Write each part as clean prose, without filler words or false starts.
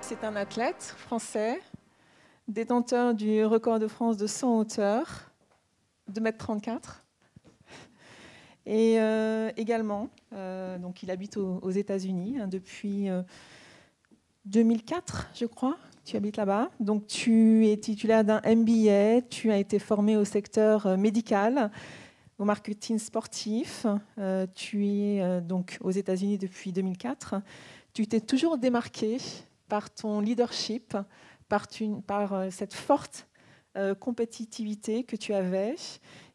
c'est un athlète français, détenteur du record de France de 100 hauteur, 2,34 m. Et également, donc il habite aux États-Unis depuis 2004, je crois. Tu habites là-bas. Donc tu es titulaire d'un MBA, tu as été formé au secteur médical, au marketing sportif. Tu es donc aux États-Unis depuis 2004. Tu t'es toujours démarqué par ton leadership, par cette forte compétitivité que tu avais.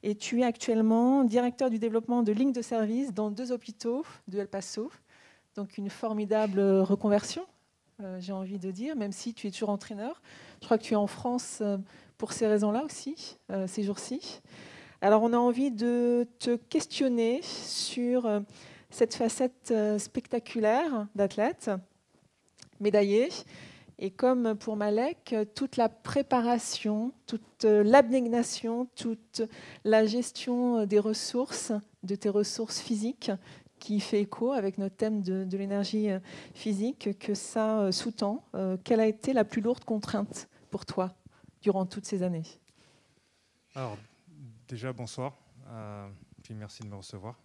Et tu es actuellement directeur du développement de lignes de service dans 2 hôpitaux de El Paso. Donc une formidable reconversion, j'ai envie de dire, même si tu es toujours entraîneur. Je crois que tu es en France pour ces raisons-là aussi, ces jours-ci. Alors on a envie de te questionner sur cette facette spectaculaire d'athlète médaillé. Et comme pour Malek, toute la préparation, toute l'abnégation, toute la gestion des ressources, de tes ressources physiques, qui fait écho avec notre thème de l'énergie physique, que ça sous-tend. Quelle a été la plus lourde contrainte pour toi durant toutes ces années ? Alors, déjà, bonsoir. Puis merci de me recevoir.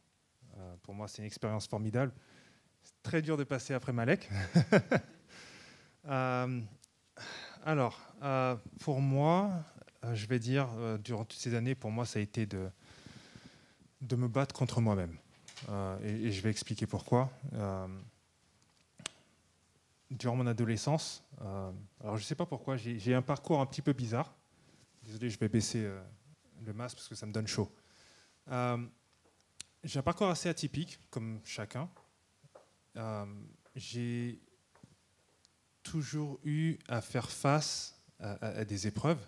Pour moi, c'est une expérience formidable. C'est très dur de passer après Malek. Pour moi, je vais dire, durant toutes ces années, pour moi, ça a été de me battre contre moi-même. Et je vais expliquer pourquoi. Durant mon adolescence, alors je ne sais pas pourquoi, j'ai un parcours un petit peu bizarre. Désolé, je vais baisser le masque parce que ça me donne chaud. J'ai un parcours assez atypique, comme chacun. J'ai toujours eu à faire face à des épreuves,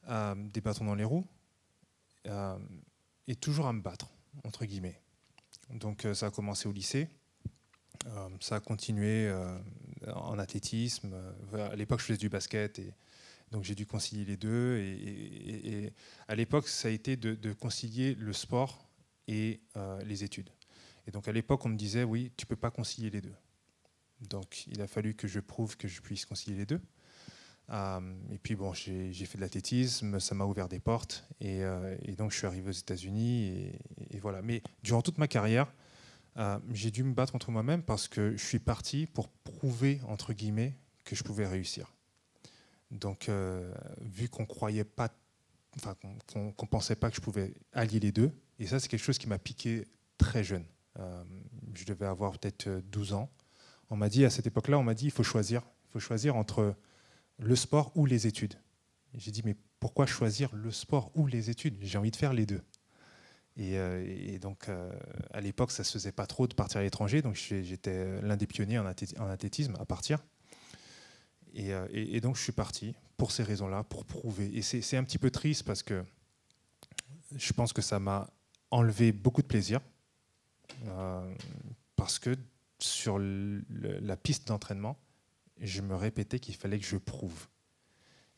des bâtons dans les roues, et toujours à me battre, entre guillemets. Donc ça a commencé au lycée, ça a continué en athlétisme. À l'époque, je faisais du basket, et donc j'ai dû concilier les deux. Et à l'époque, ça a été de concilier le sport et les études. Et donc à l'époque, on me disait, oui, tu ne peux pas concilier les deux. Donc il a fallu que je prouve que je puisse concilier les deux. Et puis bon, j'ai fait de l'athlétisme, ça m'a ouvert des portes. Et donc je suis arrivé aux États-Unis. Et voilà. Mais durant toute ma carrière, j'ai dû me battre contre moi-même parce que je suis parti pour prouver, entre guillemets, que je pouvais réussir. Donc vu qu'on croyait pas, enfin qu'on pensait pas que je pouvais allier les deux, et ça c'est quelque chose qui m'a piqué très jeune. Je devais avoir peut-être 12 ans. On m'a dit, à cette époque-là, on m'a dit, il faut choisir entre le sport ou les études. J'ai dit, mais pourquoi choisir le sport ou les études ? J'ai envie de faire les deux. Et donc, à l'époque, ça ne se faisait pas trop de partir à l'étranger, donc j'étais l'un des pionniers en athlétisme à partir. Et donc, je suis parti pour ces raisons-là, pour prouver. Et c'est un petit peu triste parce que je pense que ça m'a enlevé beaucoup de plaisir, parce que sur la piste d'entraînement, je me répétais qu'il fallait que je prouve.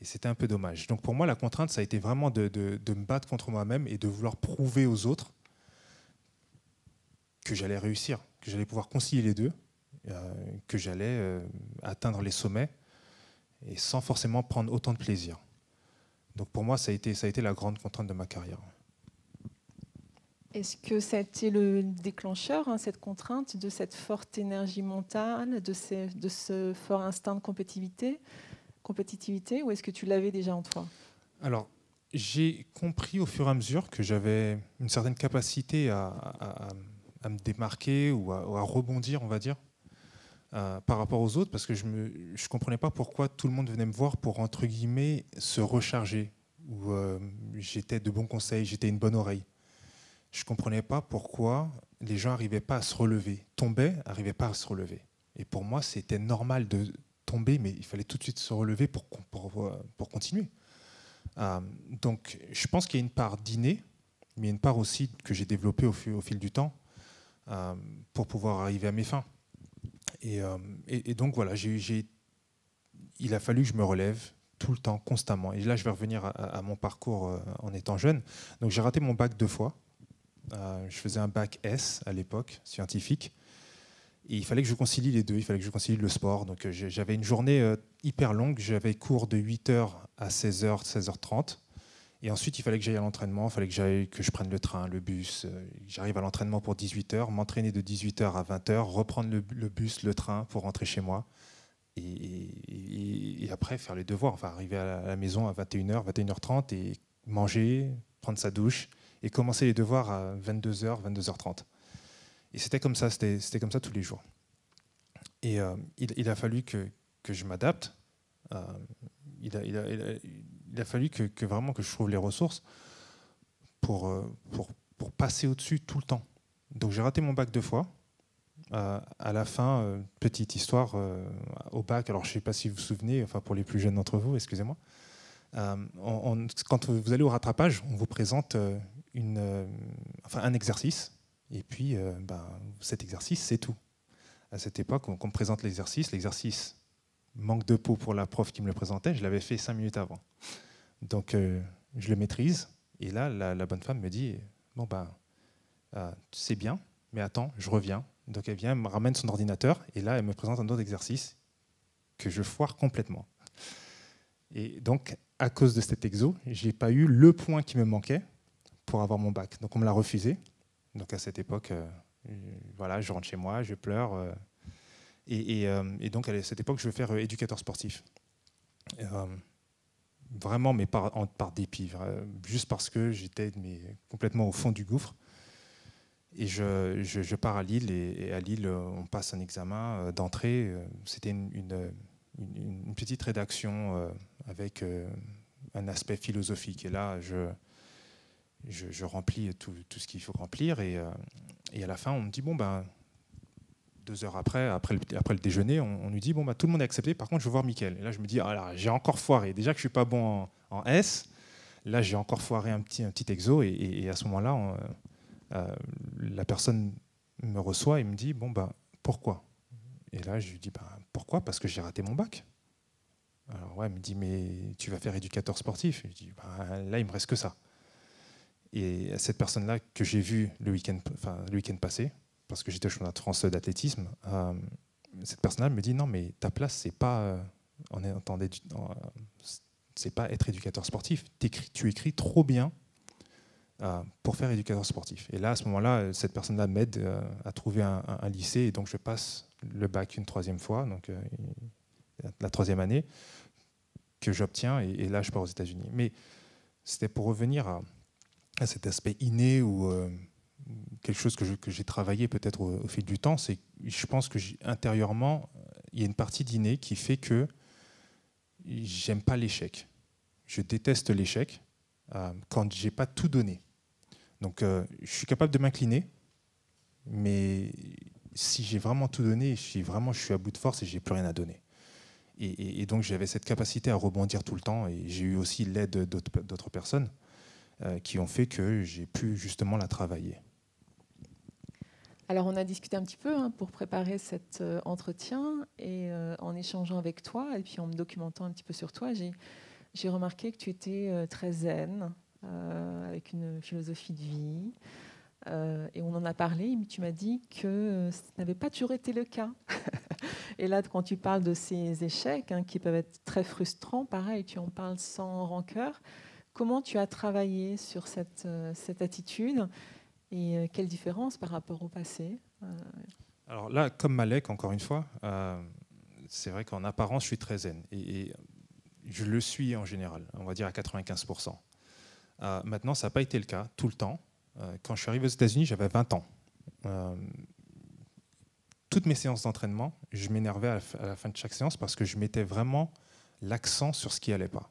Et c'était un peu dommage. Donc pour moi, la contrainte, ça a été vraiment de me battre contre moi-même et de vouloir prouver aux autres que j'allais réussir, que j'allais pouvoir concilier les deux, que j'allais atteindre les sommets et sans forcément prendre autant de plaisir. Donc pour moi, ça a été la grande contrainte de ma carrière. Est-ce que ça a été le déclencheur, cette contrainte, de cette forte énergie mentale, de ce fort instinct de compétitivité, ou est-ce que tu l'avais déjà en toi ? Alors, j'ai compris au fur et à mesure que j'avais une certaine capacité à me démarquer ou à rebondir, on va dire, par rapport aux autres, parce que je ne comprenais pas pourquoi tout le monde venait me voir pour, entre guillemets, se recharger, ou j'étais de bons conseils, j'étais une bonne oreille. Je ne comprenais pas pourquoi les gens n'arrivaient pas à se relever, n'arrivaient pas à se relever. Et pour moi, c'était normal de tomber, mais il fallait tout de suite se relever pour continuer. Donc, je pense qu'il y a une part d'inné, mais il y a une part aussi que j'ai développée au fil du temps pour pouvoir arriver à mes fins. Et donc, voilà, il a fallu que je me relève tout le temps, constamment. Et là, je vais revenir à mon parcours en étant jeune. Donc, j'ai raté mon bac 2 fois. Je faisais un bac S à l'époque, scientifique. Et il fallait que je concilie les deux, il fallait que je concilie le sport. Donc j'avais une journée hyper longue, j'avais cours de 8h à 16h, 16h30. Et ensuite, il fallait que j'aille à l'entraînement, il fallait que je prenne le train, le bus. J'arrive à l'entraînement pour 18h, m'entraîner de 18h à 20h, reprendre le bus, le train pour rentrer chez moi. Et après, faire les devoirs, enfin arriver à la maison à 21h, 21h30 et manger, prendre sa douche et commencer les devoirs à 22h, 22h30. Et c'était comme ça tous les jours. Et il a fallu que je m'adapte. Il a fallu vraiment que je trouve les ressources pour passer au-dessus tout le temps. Donc j'ai raté mon bac 2 fois. À la fin, petite histoire, au bac, alors je ne sais pas si vous vous souvenez, enfin pour les plus jeunes d'entre vous, excusez-moi, quand vous allez au rattrapage, on vous présente un exercice, et puis cet exercice, c'est tout. À cette époque, on me présente l'exercice manque de peau pour la prof qui me le présentait, je l'avais fait 5 minutes avant. Donc je le maîtrise, et là, la bonne femme me dit, bon c'est bien, mais attends, je reviens. Donc elle vient, elle me ramène son ordinateur, et là, elle me présente un autre exercice que je foire complètement. Et donc, à cause de cet exo, je n'ai pas eu le point qui me manquait pour avoir mon bac. Donc on me l'a refusé. Donc à cette époque, voilà, je rentre chez moi, je pleure. Et donc à cette époque, je veux faire éducateur sportif. Vraiment, mais par dépit, juste parce que j'étais complètement au fond du gouffre. Et je pars à Lille, et à Lille, on passe un examen d'entrée. C'était une petite rédaction avec un aspect philosophique. Et là, je remplis tout ce qu'il faut remplir. Et à la fin, on me dit, 2 heures après le déjeuner, on nous dit, tout le monde est accepté, par contre, je veux voir Mickaël. Et là, je me dis, j'ai encore foiré. Déjà que je ne suis pas bon en S, là, j'ai encore foiré un petit exo. Et à ce moment-là, la personne me reçoit et me dit, pourquoi? Et là, je lui dis, pourquoi? Parce que j'ai raté mon bac. Alors ouais, elle me dit, mais tu vas faire éducateur sportif? Je dis, là, il me reste que ça. Et cette personne-là que j'ai vue le week-end passé, parce que j'étais au championnat de France d'athlétisme, cette personne-là me dit, non, mais ta place, c'est pas être éducateur sportif. Tu écris trop bien pour faire éducateur sportif. Et là, à ce moment-là, cette personne-là m'aide à trouver un lycée, et donc je passe le bac une 3e fois, donc la 3e année que j'obtiens, et là, je pars aux États-Unis. Mais c'était pour revenir à cet aspect inné ou quelque chose que j'ai travaillé peut-être au fil du temps. C'est, je pense que intérieurement, il y a une partie d'inné qui fait que j'aime pas l'échec. Je déteste l'échec quand j'ai pas tout donné. Donc, je suis capable de m'incliner, mais si j'ai vraiment tout donné, je suis à bout de force et j'ai plus rien à donner. Et donc, j'avais cette capacité à rebondir tout le temps, et j'ai eu aussi l'aide d'autres personnes qui ont fait que j'ai pu justement la travailler. Alors, on a discuté un petit peu pour préparer cet entretien, et en échangeant avec toi et puis en me documentant un petit peu sur toi, j'ai remarqué que tu étais très zen, avec une philosophie de vie. Et on en a parlé, mais tu m'as dit que ça n'avait pas toujours été le cas. Et là, quand tu parles de ces échecs qui peuvent être très frustrants, pareil, tu en parles sans rancœur. Comment tu as travaillé sur cette attitude, et quelle différence par rapport au passé? Alors là, comme Malek, encore une fois, c'est vrai qu'en apparence, je suis très zen. Et je le suis en général, on va dire à 95%. Maintenant, ça n'a pas été le cas tout le temps. Quand je suis arrivé aux États-Unis, j'avais 20 ans. Toutes mes séances d'entraînement, je m'énervais à la fin de chaque séance parce que je mettais vraiment l'accent sur ce qui n'allait pas.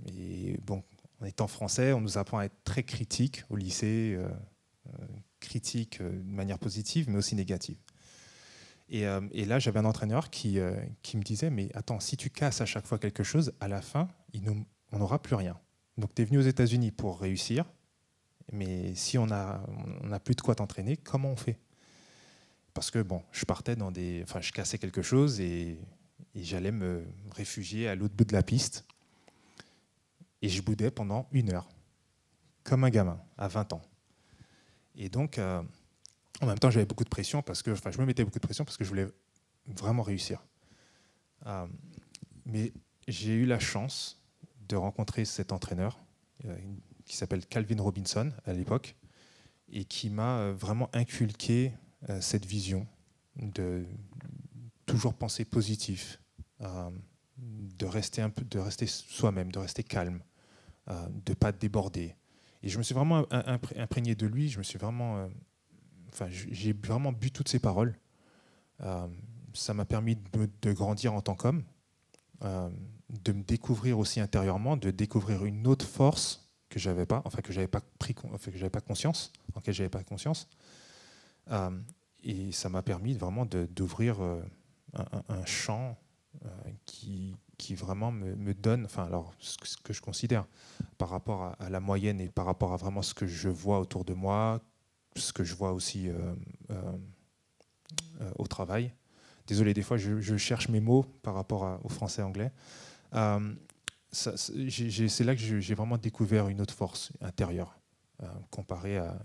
Et bon, en étant français, on nous apprend à être très critique au lycée, critique de manière positive, mais aussi négative. Et là, j'avais un entraîneur qui me disait, mais attends, si tu casses à chaque fois quelque chose, à la fin, on n'aura plus rien. Donc, tu es venu aux États-Unis pour réussir, mais si on n'a plus de quoi t'entraîner, comment on fait? Parce que bon, je partais je cassais quelque chose, et j'allais me réfugier à l'autre bout de la piste. Et je boudais pendant 1 heure, comme un gamin, à 20 ans. Et donc, En même temps, j'avais beaucoup de pression je me mettais beaucoup de pression parce que je voulais vraiment réussir. Mais j'ai eu la chance de rencontrer cet entraîneur qui s'appelle Calvin Robinson à l'époque et qui m'a vraiment inculqué cette vision de toujours penser positif, de rester soi-même, de rester calme, de ne pas déborder. Et je me suis vraiment imprégné de lui. J'ai vraiment bu toutes ses paroles. Ça m'a permis de grandir en tant qu'homme, de me découvrir aussi intérieurement, de découvrir une autre force que j'avais pas, que j'avais pas conscience, en laquelle j'avais pas conscience. Et ça m'a permis vraiment d'ouvrir un champ qui vraiment me donne, ce que je considère par rapport à la moyenne et par rapport à vraiment ce que je vois autour de moi, ce que je vois aussi au travail. Désolé, des fois je cherche mes mots par rapport au français et anglais. C'est là que j'ai vraiment découvert une autre force intérieure. Comparé à,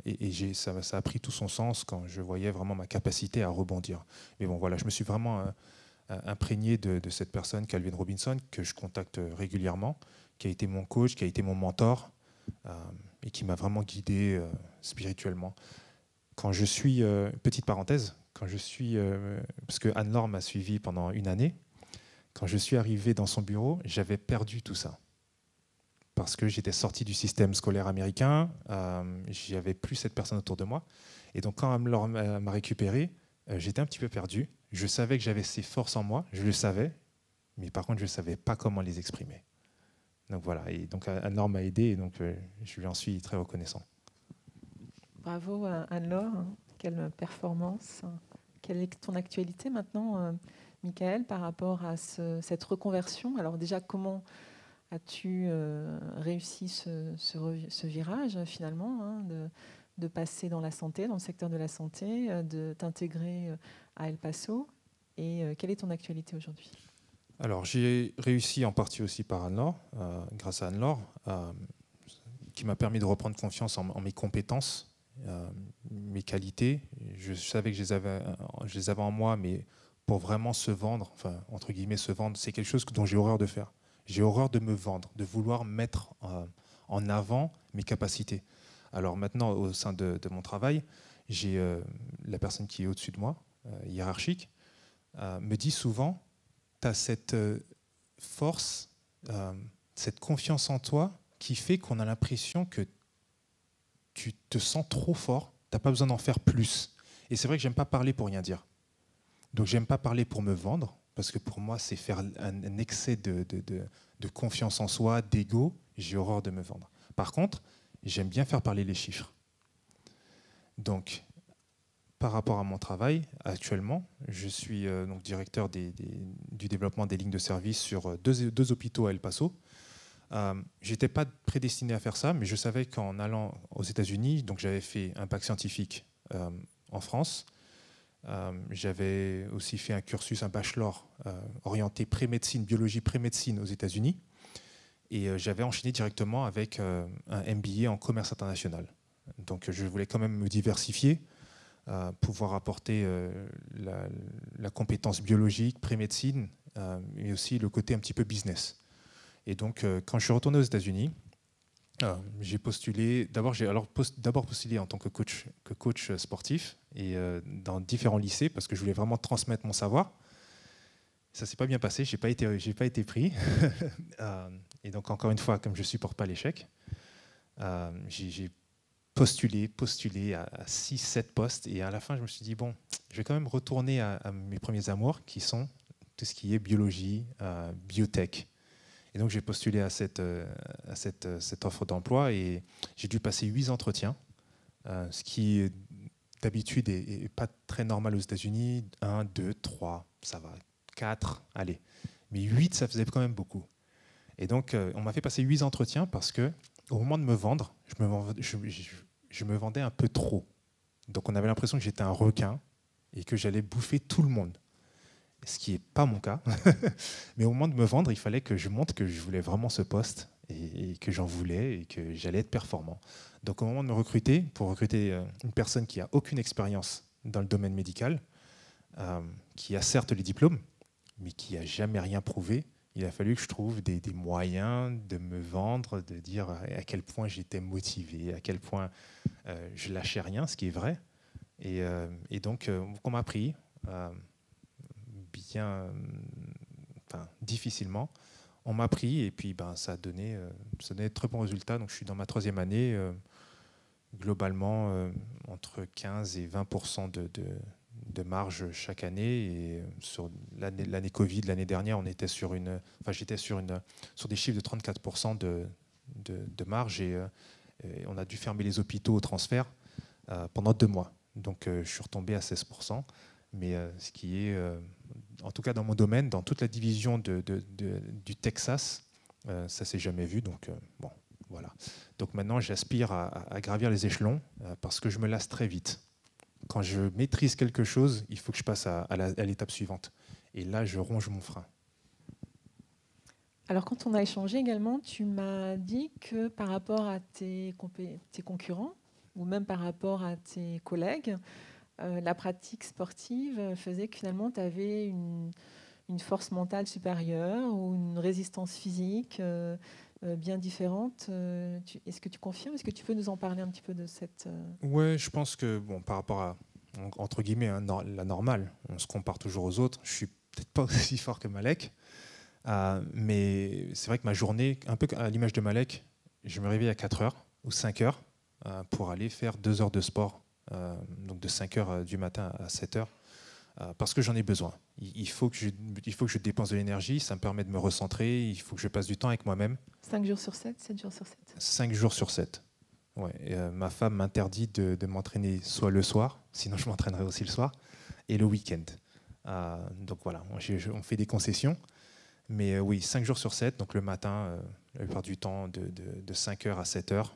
ça a pris tout son sens quand je voyais vraiment ma capacité à rebondir. Mais bon, voilà, je me suis vraiment imprégné de cette personne, Calvin Robinson, que je contacte régulièrement, qui a été mon coach, qui a été mon mentor et qui m'a vraiment guidé spirituellement. Quand je suis, petite parenthèse, parce que Anne-Laure m'a suivi pendant une année, quand je suis arrivé dans son bureau, j'avais perdu tout ça. Parce que j'étais sorti du système scolaire américain, je n'avais plus cette personne autour de moi. Et donc quand Anne-Laure m'a récupéré, j'étais un petit peu perdu. Je savais que j'avais ces forces en moi, je le savais, mais par contre je ne savais pas comment les exprimer. Donc voilà, et donc Anne-Laure m'a aidé, et donc je lui en suis très reconnaissant. Bravo Anne-Laure, quelle performance. Quelle est ton actualité maintenant, Michael, par rapport à cette reconversion? Alors déjà, comment as-tu réussi ce virage finalement, de passer dans la santé, dans le secteur de la santé, de t'intégrer à El Paso? Et quelle est ton actualité aujourd'hui? Alors j'ai réussi en partie aussi par Anne-Laure, grâce à Anne-Laure, qui m'a permis de reprendre confiance en mes compétences, mes qualités. Je savais que je les avais en moi, mais pour vraiment se vendre, entre guillemets se vendre, c'est quelque chose dont j'ai horreur de faire. J'ai horreur de me vendre, de vouloir mettre en avant mes capacités. Alors maintenant, au sein de mon travail, j'ai la personne qui est au-dessus de moi, hiérarchique, me dit souvent, tu as cette force, cette confiance en toi qui fait qu'on a l'impression que tu te sens trop fort, tu n'as pas besoin d'en faire plus. Et c'est vrai que j'aime pas parler pour rien dire. Donc j'aime pas parler pour me vendre, parce que pour moi, c'est faire un excès de confiance en soi, d'ego. J'ai horreur de me vendre. Par contre, j'aime bien faire parler les chiffres. Donc, par rapport à mon travail, actuellement, je suis donc directeur du développement des lignes de service sur deux hôpitaux à El Paso. Je n'étais pas prédestiné à faire ça, mais je savais qu'en allant aux États-Unis, donc j'avais fait un bac scientifique en France. J'avais aussi fait un cursus, un bachelor orienté pré-médecine, biologie pré-médecine aux États-Unis. Et j'avais enchaîné directement avec un MBA en commerce international. Donc je voulais quand même me diversifier, pouvoir apporter la compétence biologique, pré-médecine, mais aussi le côté un petit peu business. Et donc quand je suis retourné aux États-Unis, j'ai postulé. D'abord, j'ai postulé en tant que coach sportif et dans différents lycées parce que je voulais vraiment transmettre mon savoir. Ça s'est pas bien passé. J'ai pas été pris. Et donc encore une fois, comme je supporte pas l'échec, j'ai postulé à 6-7 postes et à la fin, je me suis dit bon, je vais quand même retourner à mes premiers amours qui sont tout ce qui est biologie, biotech. Et donc j'ai postulé à cette offre d'emploi et j'ai dû passer 8 entretiens, ce qui d'habitude est pas très normal aux États-Unis. 1, 2, 3, ça va. 4, allez. Mais 8, ça faisait quand même beaucoup. Et donc on m'a fait passer 8 entretiens parce que au moment de me vendre, je me vendais un peu trop. Donc on avait l'impression que j'étais un requin et que j'allais bouffer tout le monde. Ce qui n'est pas mon cas. Mais au moment de me vendre, il fallait que je montre que je voulais vraiment ce poste et que j'en voulais et que j'allais être performant. Donc au moment de me recruter, pour recruter une personne qui n'a aucune expérience dans le domaine médical, qui a certes les diplômes, mais qui n'a jamais rien prouvé, il a fallu que je trouve des moyens de me vendre, de dire à quel point j'étais motivé, à quel point je lâchais rien, ce qui est vrai. Et donc, on m'a pris difficilement. On m'a pris et puis ça a donné de très bons résultats. Donc, je suis dans ma 3e année, globalement entre 15 et 20% de marge chaque année. Et sur l'année Covid, l'année dernière, j'étais sur des chiffres de 34% de marge et on a dû fermer les hôpitaux au transfert pendant 2 mois. Donc je suis retombé à 16%, mais ce qui est, en tout cas dans mon domaine, dans toute la division du Texas, ça s'est jamais vu. Donc bon, voilà. Donc maintenant, j'aspire à gravir les échelons parce que je me lasse très vite. Quand je maîtrise quelque chose, il faut que je passe à l'étape suivante. Et là, je ronge mon frein. Alors, quand on a échangé également, tu m'as dit que par rapport à tes concurrents, ou même par rapport à tes collègues, la pratique sportive faisait que finalement, tu avais une force mentale supérieure ou une résistance physique bien différente. Est-ce que tu confirmes? Est-ce que tu peux nous en parler un petit peu de cette... Ouais, je pense que par rapport à, entre guillemets, la normale, on se compare toujours aux autres. Je suis peut-être pas aussi fort que Malek, mais c'est vrai que ma journée, un peu à l'image de Malek, je me réveille à 4 heures ou 5 heures pour aller faire 2 heures de sport, donc de 5 heures du matin à 7 heures, parce que j'en ai besoin. Il faut que je dépense de l'énergie, ça me permet de me recentrer, il faut que je passe du temps avec moi-même. 5 jours sur 7, 7 jours sur 7 5 jours sur 7. Ouais. Ma femme m'interdit de m'entraîner soit le soir, sinon je m'entraînerai aussi le soir, et le week-end. Donc voilà, on fait des concessions. Mais oui, 5 jours sur 7, donc le matin, la plupart du temps, de 5 heures à 7 heures.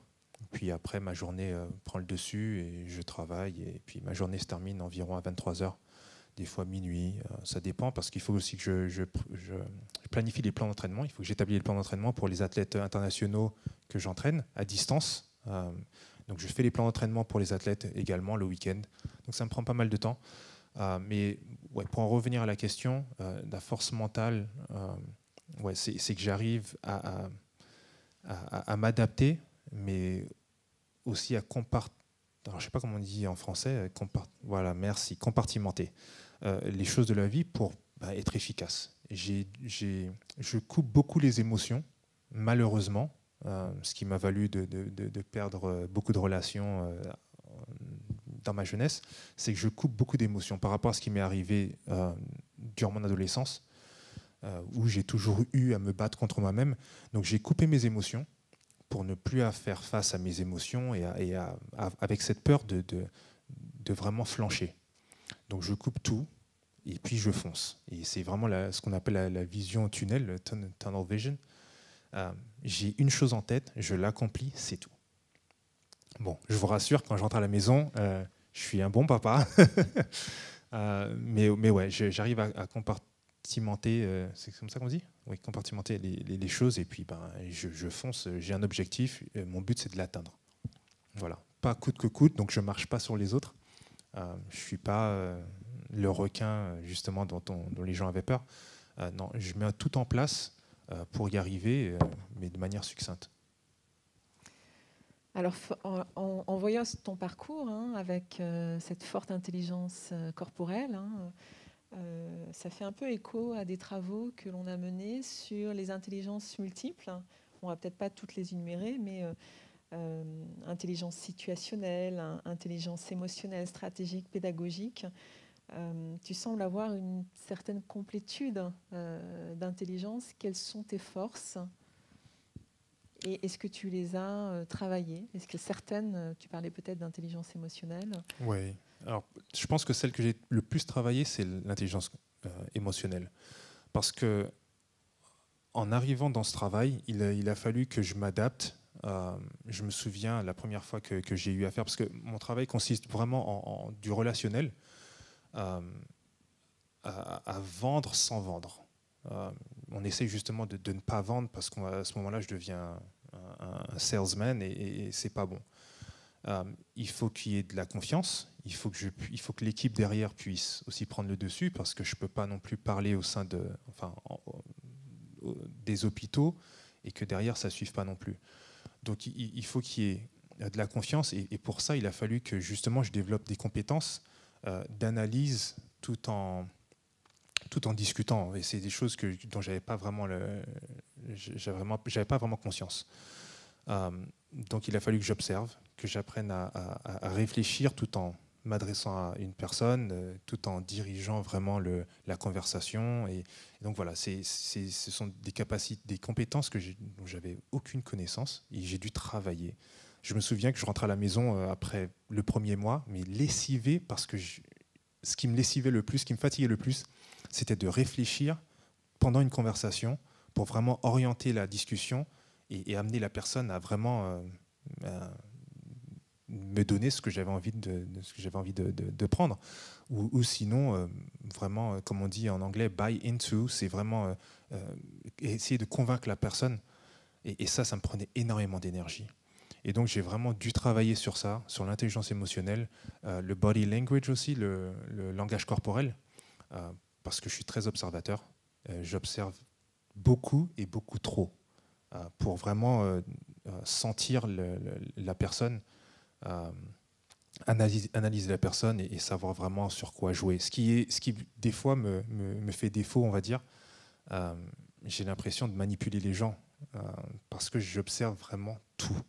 Puis après, ma journée prend le dessus et je travaille. Et puis ma journée se termine environ à 23 heures, des fois minuit. Ça dépend parce qu'il faut aussi que je planifie les plans d'entraînement. Il faut que j'établisse les plans d'entraînement pour les athlètes internationaux que j'entraîne à distance. Donc je fais les plans d'entraînement pour les athlètes également le week-end. Donc ça me prend pas mal de temps. Mais ouais, pour en revenir à la question, la force mentale, c'est que j'arrive à m'adapter, mais aussi à alors, je sais pas comment on dit en français, voilà, merci, compartimenter les choses de la vie pour être efficace. Je coupe beaucoup les émotions, malheureusement, ce qui m'a valu de perdre beaucoup de relations dans ma jeunesse, c'est que je coupe beaucoup d'émotions par rapport à ce qui m'est arrivé durant mon adolescence, où j'ai toujours eu à me battre contre moi-même. Donc j'ai coupé mes émotions pour ne plus à faire face à mes émotions et avec cette peur de vraiment flancher. Donc je coupe tout et puis je fonce. Et c'est vraiment ce qu'on appelle la vision tunnel, le tunnel vision. J'ai une chose en tête, je l'accomplis, c'est tout. Bon, je vous rassure, quand je rentre à la maison, je suis un bon papa. Mais ouais, j'arrive à compartimenter, c'est comme ça qu'on dit? Oui, compartimenter les choses et puis je fonce, j'ai un objectif, mon but c'est de l'atteindre. Voilà, pas coûte que coûte, donc je ne marche pas sur les autres. Je ne suis pas le requin justement dont les gens avaient peur. Non, je mets tout en place pour y arriver, mais de manière succincte. Alors, en voyant ton parcours, avec cette forte intelligence corporelle, ça fait un peu écho à des travaux que l'on a menés sur les intelligences multiples. On ne va peut-être pas toutes les énumérer, mais intelligence situationnelle, intelligence émotionnelle, stratégique, pédagogique. Tu sembles avoir une certaine complétude d'intelligence. Quelles sont tes forces ? Et est-ce que tu les as travaillées? Est-ce que certaines, tu parlais peut-être d'intelligence émotionnelle? Oui. Alors, je pense que celle que j'ai le plus travaillée, c'est l'intelligence émotionnelle. Parce que, en arrivant dans ce travail, il a fallu que je m'adapte. Je me souviens la première fois que j'ai eu à faire, parce que mon travail consiste vraiment en du relationnel, à vendre sans vendre. on essaye justement de ne pas vendre parce qu'à ce moment-là, je deviens un salesman et c'est pas bon. Il faut qu'il y ait de la confiance, il faut que l'équipe derrière puisse aussi prendre le dessus parce que je ne peux pas non plus parler au sein des hôpitaux et que derrière ça ne suive pas non plus. Donc il faut qu'il y ait de la confiance et pour ça il a fallu que justement je développe des compétences d'analyse tout en discutant, et c'est des choses dont j'avais pas vraiment conscience. Donc il a fallu que j'observe, que j'apprenne à réfléchir tout en m'adressant à une personne, tout en dirigeant vraiment la conversation. Et donc voilà, ce sont des capacités, des compétences dont j'avais aucune connaissance et j'ai dû travailler. Je me souviens que je rentrais à la maison après le premier mois, mais lessivé parce que ce qui me lessivait le plus, ce qui me fatiguait le plus, c'était de réfléchir pendant une conversation pour vraiment orienter la discussion et amener la personne à vraiment me donner ce que j'avais envie de prendre. Ou sinon, vraiment, comme on dit en anglais, buy into, c'est vraiment essayer de convaincre la personne. Et ça me prenait énormément d'énergie. Et donc, j'ai vraiment dû travailler sur ça, sur l'intelligence émotionnelle, le body language aussi, le langage corporel, parce que je suis très observateur. J'observe beaucoup et beaucoup trop pour vraiment sentir la personne, analyser la personne et savoir vraiment sur quoi jouer. Ce qui des fois me fait défaut, on va dire. J'ai l'impression de manipuler les gens parce que j'observe vraiment tout.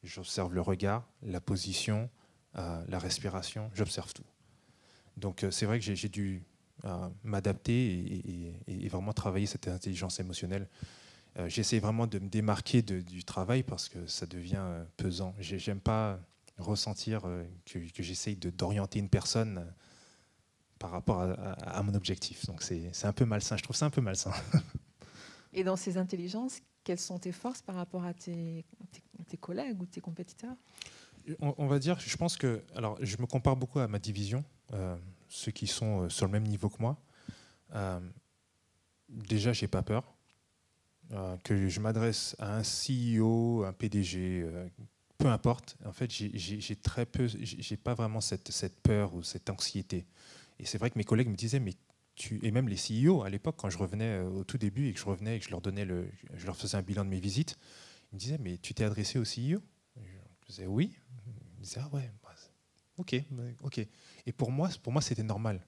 J'observe le regard, la position, la respiration, j'observe tout. Donc c'est vrai que j'ai dû m'adapter et vraiment travailler cette intelligence émotionnelle. J'essaie vraiment de me démarquer du travail parce que ça devient pesant. J'aime pas ressentir que j'essaye d'orienter une personne par rapport à mon objectif. Donc c'est un peu malsain, je trouve ça un peu malsain. Et dans ces intelligences, quelles sont tes forces par rapport à tes collègues ou tes compétiteurs ? On va dire, je pense que... Alors, je me compare beaucoup à ma division, ceux qui sont sur le même niveau que moi. Déjà, j'ai pas peur. Que je m'adresse à un CEO, un PDG, peu importe. En fait, j'ai pas vraiment cette peur ou cette anxiété. Et c'est vrai que mes collègues me disaient, mais et même les CEO à l'époque, quand je revenais au tout début et que je revenais et que je leur faisais un bilan de mes visites, ils me disaient, mais tu t'es adressé au CEO ? Je disais oui. Ils me disaient, ah ouais, ok. Et pour moi c'était normal.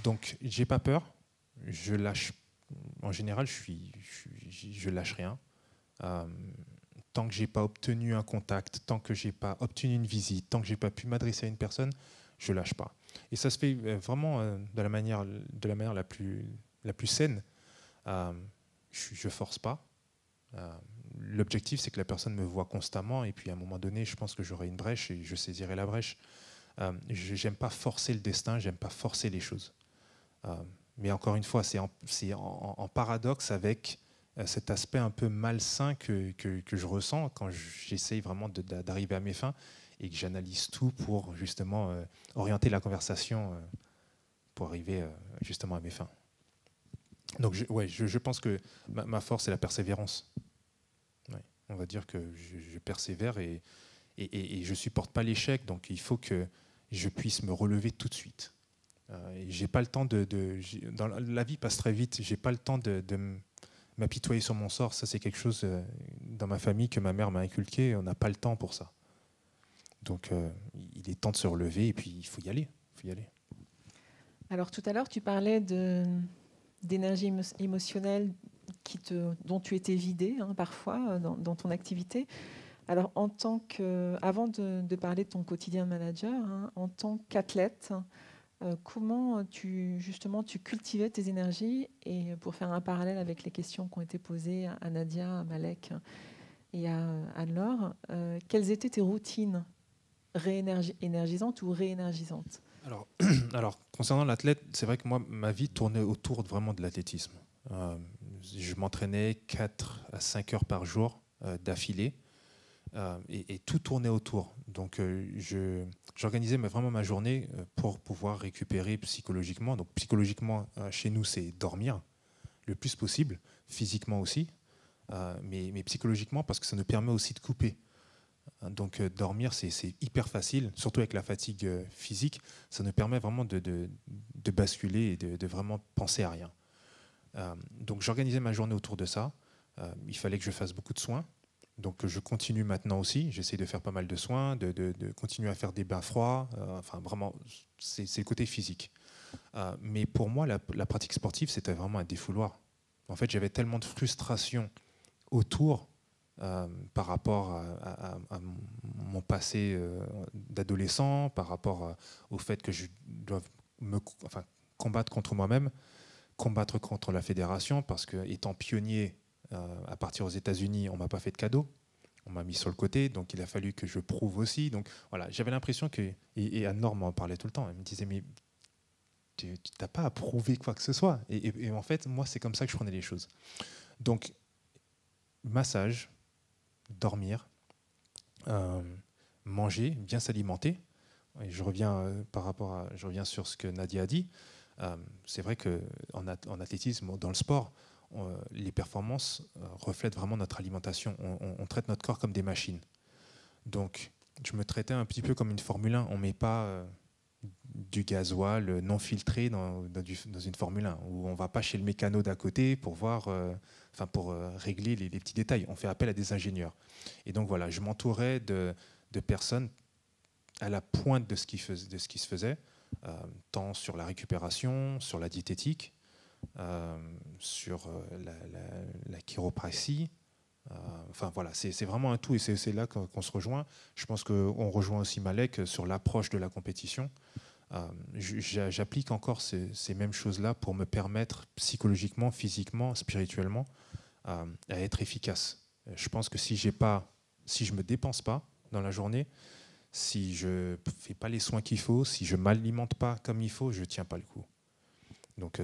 Donc j'ai pas peur. Je lâche. En général, je lâche rien. Tant que j'ai pas obtenu un contact, tant que j'ai pas obtenu une visite, tant que j'ai pas pu m'adresser à une personne, je lâche pas. Et ça se fait vraiment de la manière la plus saine. Je force pas. L'objectif, c'est que la personne me voit constamment et puis à un moment donné, je pense que j'aurai une brèche et je saisirai la brèche. J'aime pas forcer le destin, j'aime pas forcer les choses. Mais encore une fois, c'est en paradoxe avec cet aspect un peu malsain que je ressens quand j'essaye vraiment d'arriver à mes fins et que j'analyse tout pour justement orienter la conversation pour arriver justement à mes fins. Donc je pense que ma force, c'est la persévérance. Ouais, on va dire que je persévère et je ne supporte pas l'échec, donc il faut que je puisse me relever tout de suite. J'ai pas le temps la vie passe très vite, j'ai pas le temps de m'apitoyer sur mon sort. Ça, c'est quelque chose dans ma famille que ma mère m'a inculqué. On n'a pas le temps pour ça. Donc, il est temps de se relever et puis il faut y aller. Alors, tout à l'heure, tu parlais d'énergie émotionnelle dont tu étais vidé parfois dans ton activité. Alors, avant de parler de ton quotidien de manager, en tant qu'athlète, comment tu cultivais tes énergies, et pour faire un parallèle avec les questions qui ont été posées à Nadia, à Malek et à Anne-Laure, quelles étaient tes routines énergisantes ou réénergisantes ? Alors, concernant l'athlète, c'est vrai que moi, ma vie tournait autour vraiment de l'athlétisme. Je m'entraînais 4 à 5 heures par jour d'affilée. Et tout tournait autour. Donc j'organisais vraiment ma journée pour pouvoir récupérer psychologiquement. Donc psychologiquement, chez nous, c'est dormir. le plus possible, physiquement aussi, mais psychologiquement, parce que ça nous permet aussi de couper. Donc dormir, c'est hyper facile, surtout avec la fatigue physique. Ça nous permet vraiment de basculer et de vraiment penser à rien. Donc j'organisais ma journée autour de ça. Il fallait que je fasse beaucoup de soins. Donc je continue maintenant aussi. J'essaie de faire pas mal de soins, de continuer à faire des bains froids. Enfin vraiment, c'est le côté physique. Mais pour moi, la pratique sportive, c'était vraiment un défouloir. En fait, j'avais tellement de frustration autour par rapport à mon passé d'adolescent, par rapport au fait que je dois combattre contre moi-même, combattre contre la fédération, parce que étant pionnier à partir aux États-Unis, on m'a pas fait de cadeau, on m'a mis sur le côté, donc il a fallu que je prouve aussi. Donc voilà, j'avais l'impression que, et Anne-Laure m'en parlait tout le temps, elle me disait mais tu n'as pas à prouver quoi que ce soit. Et en fait, moi, c'est comme ça que je prenais les choses. Donc massage, dormir, manger, bien s'alimenter. Et je reviens je reviens sur ce que Nadia a dit. C'est vrai qu'en athlétisme, dans le sport, les performances reflètent vraiment notre alimentation. On traite notre corps comme des machines. Donc, je me traitais un petit peu comme une Formule 1. On ne met pas du gasoil non filtré dans une Formule 1, où on ne va pas chez le mécano d'à côté pour voir, pour régler les petits détails. On fait appel à des ingénieurs. Et donc voilà, je m'entourais de personnes à la pointe de ce qui se faisait, tant sur la récupération, sur la diététique, sur la chiropraxie. Enfin voilà, c'est vraiment un tout et c'est là qu'on se rejoint. Je pense qu'on rejoint aussi Malek sur l'approche de la compétition. J'applique encore ces mêmes choses-là pour me permettre psychologiquement, physiquement, spirituellement à être efficace. Je pense que si je me dépense pas dans la journée, si je fais pas les soins qu'il faut, si je m'alimente pas comme il faut, je tiens pas le coup. Donc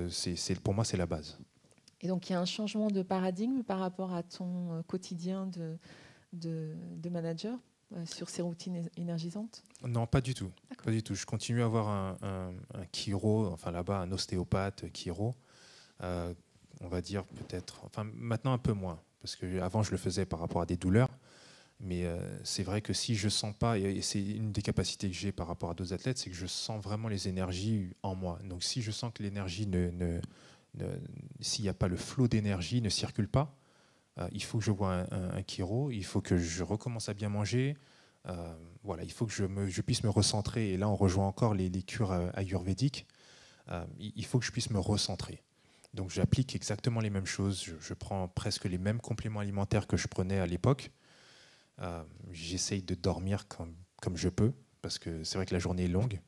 pour moi, c'est la base. Et donc, il y a un changement de paradigme par rapport à ton quotidien de manager sur ces routines énergisantes? Non, pas du tout. Pas du tout. Je continue à avoir un chiro, enfin là-bas, un ostéopathe chiro. On va dire peut-être, enfin maintenant un peu moins, parce qu'avant je le faisais par rapport à des douleurs. Mais c'est vrai que si je sens pas, et c'est une des capacités que j'ai par rapport à d'autres athlètes, c'est que je sens vraiment les énergies en moi. Donc si je sens que l'énergie s'il n'y a pas le flot d'énergie, ne circule pas, il faut que je voie un chiro, il faut que je recommence à bien manger, voilà, il faut que je puisse me recentrer. Et là, on rejoint encore les cures ayurvédiques. Il faut que je puisse me recentrer. Donc j'applique exactement les mêmes choses, je prends presque les mêmes compléments alimentaires que je prenais à l'époque. J'essaye de dormir comme je peux, parce que c'est vrai que la journée est longue.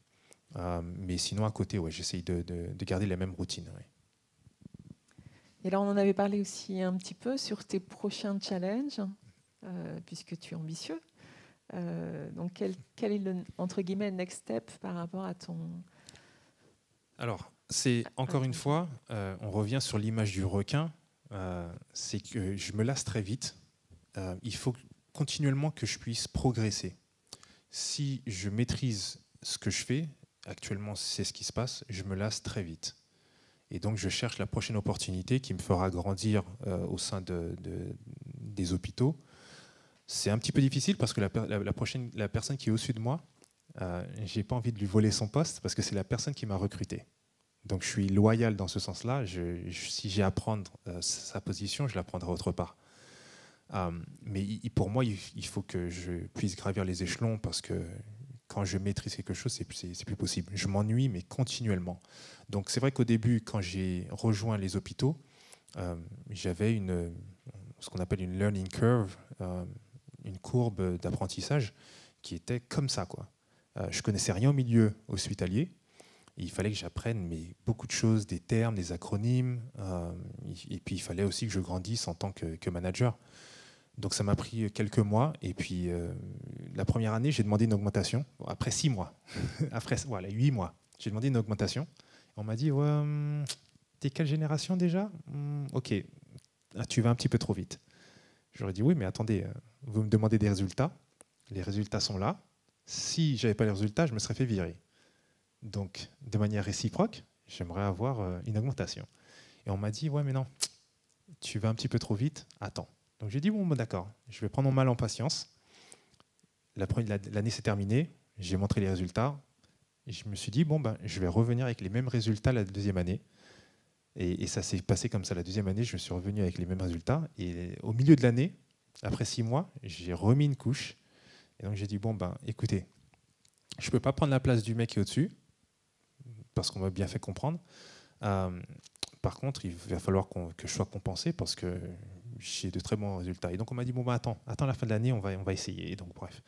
Mais sinon, à côté, ouais, j'essaye de garder la même routine. Ouais. Et là, on en avait parlé aussi un petit peu sur tes prochains challenges, puisque tu es ambitieux. Donc, quel est le, entre guillemets, next step par rapport à ton... Alors, c'est encore une fois, on revient sur l'image du requin. C'est que je me lasse très vite. Il faut continuellement que je puisse progresser. Si je maîtrise ce que je fais, actuellement c'est ce qui se passe, je me lasse très vite. Et donc je cherche la prochaine opportunité qui me fera grandir au sein des hôpitaux. C'est un petit peu difficile parce que la personne qui est au-dessus de moi, j'ai pas envie de lui voler son poste parce que c'est la personne qui m'a recruté. Donc je suis loyal dans ce sens-là. Si j'ai à prendre sa position, je la prendrai autre part. Mais pour moi, il faut que je puisse gravir les échelons parce que quand je maîtrise quelque chose, c'est plus possible. Je m'ennuie, mais continuellement. Donc c'est vrai qu'au début, quand j'ai rejoint les hôpitaux, j'avais ce qu'on appelle une learning curve, une courbe d'apprentissage qui était comme ça, quoi. Je connaissais rien au milieu hospitalier. Il fallait que j'apprenne beaucoup de choses, des termes, des acronymes. Et puis il fallait aussi que je grandisse en tant que manager. Donc ça m'a pris quelques mois. Et puis la première année, j'ai demandé une augmentation. Bon, après 6 mois, après 8 mois, j'ai demandé une augmentation. On m'a dit ouais, t'es quelle génération déjà? Ok, tu vas un petit peu trop vite. J'aurais dit oui, mais attendez, vous me demandez des résultats. Les résultats sont là. Si j'avais pas les résultats, je me serais fait virer. Donc, de manière réciproque, j'aimerais avoir une augmentation. Et on m'a dit, ouais, mais non, tu vas un petit peu trop vite, attends. Donc j'ai dit, bon, d'accord, je vais prendre mon mal en patience. L'année s'est terminée, j'ai montré les résultats. Et je me suis dit, bon, je vais revenir avec les mêmes résultats la deuxième année. Et ça s'est passé comme ça. La deuxième année, je suis revenu avec les mêmes résultats. Et au milieu de l'année, après 6 mois, j'ai remis une couche. Et donc j'ai dit, bon, écoutez, je ne peux pas prendre la place du mec qui est au-dessus, parce qu'on m'a bien fait comprendre. Par contre, il va falloir que je sois compensé parce que j'ai de très bons résultats. Et donc on m'a dit, bon, attends la fin de l'année, on va essayer. Et donc bref.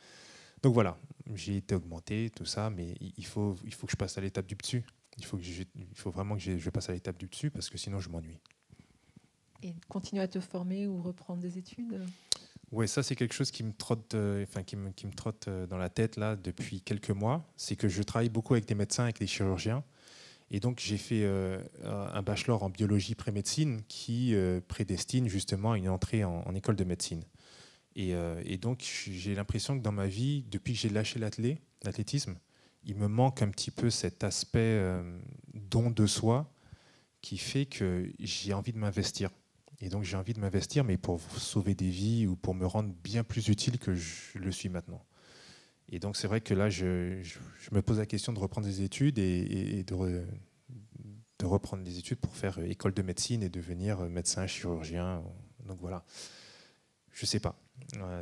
Donc voilà, j'ai été augmenté, tout ça, mais il faut que je passe à l'étape du dessus. Il faut vraiment que je passe à l'étape du dessus parce que sinon je m'ennuie. Et continuer à te former ou reprendre des études? Oui, ça c'est quelque chose qui me trotte, qui me trotte dans la tête là depuis quelques mois. C'est que je travaille beaucoup avec des médecins, avec des chirurgiens. Et donc j'ai fait un bachelor en biologie pré-médecine qui prédestine justement à une entrée en école de médecine. Et donc j'ai l'impression que dans ma vie, depuis que j'ai lâché l'athlétisme, il me manque un petit peu cet aspect don de soi qui fait que j'ai envie de m'investir. Et donc j'ai envie de m'investir, mais pour sauver des vies ou pour me rendre bien plus utile que je le suis maintenant. Et donc c'est vrai que là, je me pose la question de reprendre des études et de reprendre des études pour faire école de médecine et devenir médecin, chirurgien. Donc voilà, je ne sais pas.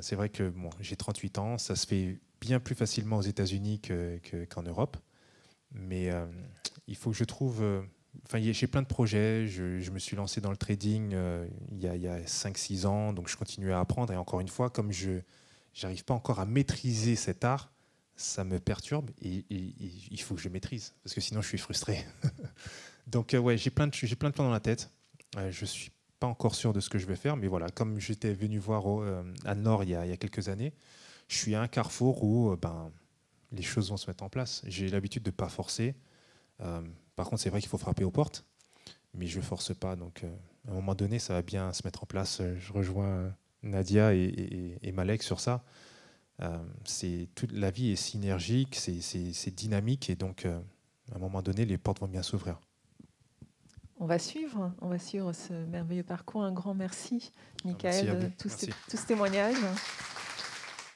C'est vrai que bon, j'ai 38 ans, ça se fait bien plus facilement aux États-Unis qu'en Europe. Mais il faut que je trouve... j'ai plein de projets. Je me suis lancé dans le trading il y a 5-6 ans, donc je continue à apprendre. Et encore une fois, comme je n'arrive pas encore à maîtriser cet art, ça me perturbe et il faut que je maîtrise, parce que sinon je suis frustré. Donc ouais, j'ai plein de plans dans la tête. Je ne suis pas encore sûr de ce que je vais faire, mais voilà, comme j'étais venu voir à Nord il y a quelques années, je suis à un carrefour où les choses vont se mettre en place. J'ai l'habitude de ne pas forcer. Par contre, c'est vrai qu'il faut frapper aux portes, mais je ne force pas. Donc, à un moment donné, ça va bien se mettre en place. Je rejoins Nadia et Malek sur ça. La vie est synergique, c'est dynamique, et donc, à un moment donné, les portes vont bien s'ouvrir. On va suivre ce merveilleux parcours. Un grand merci, Michael, de tous ces témoignages.